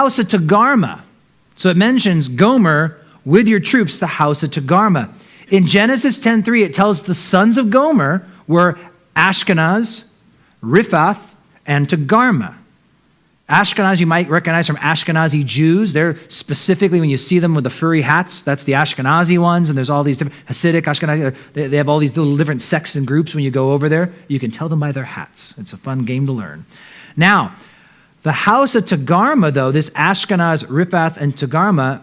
house of Togarmah. So it mentions Gomer with your troops, the house of Togarmah. In Genesis 10:3, it tells the sons of Gomer were Ashkenaz, Riphath, and Togarmah. Ashkenaz, you might recognize from Ashkenazi Jews. They're specifically, when you see them with the furry hats, that's the Ashkenazi ones, and there's all these different Hasidic, Ashkenazi, they have all these little different sects and groups when you go over there. You can tell them by their hats. It's a fun game to learn. Now, the house of Togarmah, though, this Ashkenaz, Riphath, and Togarmah,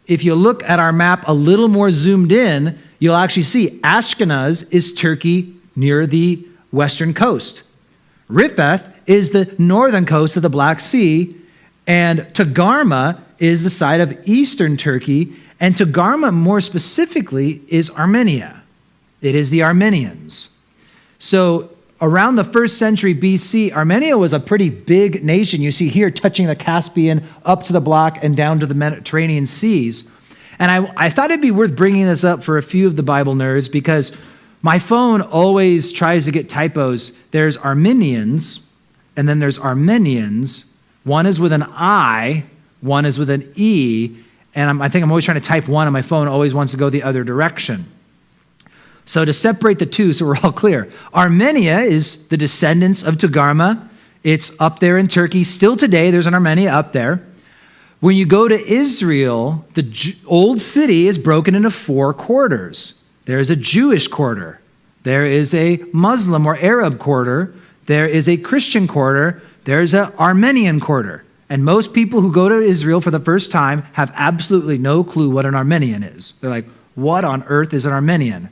if you look at our map a little more zoomed in, you'll actually see Ashkenaz is Turkey near the western coast. Riphath is the northern coast of the Black Sea, and Togarmah is the side of eastern Turkey, and Togarmah more specifically is Armenia. It is the Armenians. So around the 1st century BC, Armenia was a pretty big nation. You see here touching the Caspian up to the Black and down to the Mediterranean seas. And I thought it'd be worth bringing this up for a few of the Bible nerds because my phone always tries to get typos. There's Armenians, and then there's Armenians. One is with an I, one is with an E, and I think I'm always trying to type one, and my phone always wants to go the other direction. So to separate the two, so we're all clear, Armenia is the descendants of Togarmah. It's up there in Turkey. Still today, there's an Armenia up there. When you go to Israel, the old city is broken into 4 quarters. There's a Jewish quarter. There is a Muslim or Arab quarter. There is a Christian quarter. There's an Armenian quarter. And most people who go to Israel for the first time have absolutely no clue what an Armenian is. They're like, what on earth is an Armenian?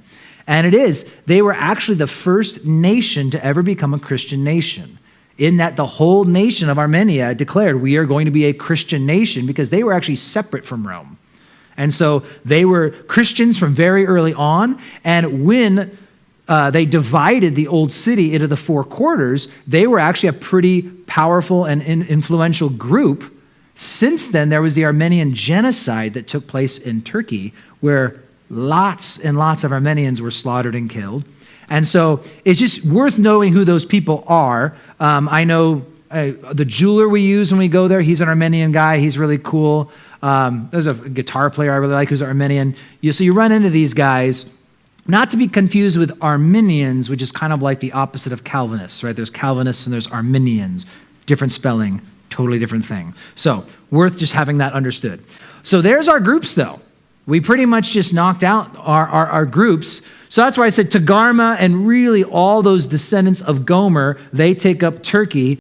And it is. They were actually the first nation to ever become a Christian nation, in that the whole nation of Armenia declared, we are going to be a Christian nation, because they were actually separate from Rome. And so they were Christians from very early on, and when they divided the old city into the 4 quarters, they were actually a pretty powerful and influential group. Since then, there was the Armenian genocide that took place in Turkey, where lots and lots of Armenians were slaughtered and killed. And so it's just worth knowing who those people are. I know the jeweler we use when we go there, he's an Armenian guy. He's really cool. There's a guitar player I really like who's Armenian. So you run into these guys, not to be confused with Arminians, which is kind of like the opposite of Calvinists, right? There's Calvinists and there's Arminians. Different spelling, totally different thing. So worth just having that understood. So there's our groups, though. We pretty much just knocked out our groups. So that's why I said Togarmah and really all those descendants of Gomer, they take up Turkey.